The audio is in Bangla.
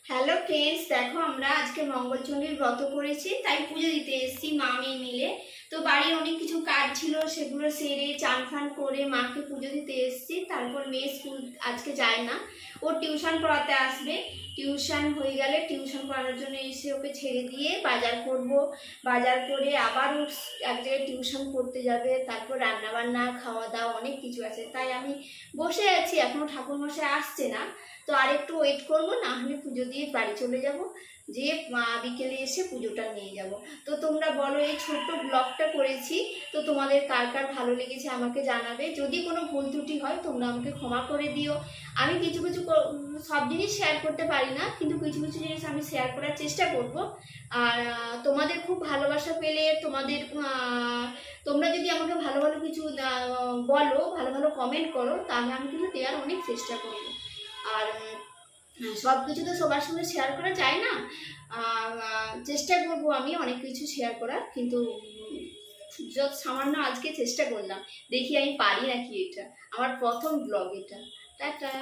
হ্যালো ফ্রেন্ডস, দেখো আমরা আজকে মঙ্গলচণ্ডীর ব্রত করেছি, তাই পুজো দিতে এসেছি মা মেয়ে মিলে। তো বাড়ির অনেক কিছু কাজ ছিল, সেগুলো সেরে চান ফান করে মাকে পুজো দিতে এসেছি। তারপর মেয়ে স্কুল আজকে যায় না, ও টিউশন পড়াতে আসবে। টিউশন হয়ে গেলে টিউশন পড়ানোর জন্য এসে ওকে ছেড়ে দিয়ে বাজার করব। বাজার করে আবার ও এক জায়গায় টিউশন পড়তে যাবে, তারপর রান্না বান্না খাওয়া দাওয়া অনেক কিছু আছে। তাই আমি বসে আছি, এখনো ঠাকুরমশাই আসছে না। তো আর একটু ওয়েট করবো, না হলে পুজো দিয়ে বাড়ি চলে যাব, যে বিকেলে এসে পুজোটা নিয়ে যাব। তো তোমরা বলো, এই ছোট্ট ব্লগটা করেছি, তো তোমাদের কার কার ভালো লেগেছে আমাকে জানাবে। যদি কোনো ভুল ত্রুটি হয় তোমরা আমাকে ক্ষমা করে দিও। আমি কিছু কিছু সব জিনিস শেয়ার করতে পারি না, কিন্তু কিছু কিছু জিনিস আমি শেয়ার করার চেষ্টা করব। আর তোমাদের খুব ভালোবাসা পেলে, তোমরা যদি আমাকে ভালো ভালো কিছু বলো, ভালো ভালো কমেন্ট করো, তাহলে আমি কিন্তু দেওয়ার অনেক চেষ্টা করবো। আর সব কিছু তো সবার সঙ্গে শেয়ার করা যায় না। চেষ্টা করব আমি অনেক কিছু শেয়ার করার, কিন্তু যত সামান্য আজকে চেষ্টা করলাম, দেখি আমি পারি নাকি। এটা আমার প্রথম ব্লগ, এটা। টাটা।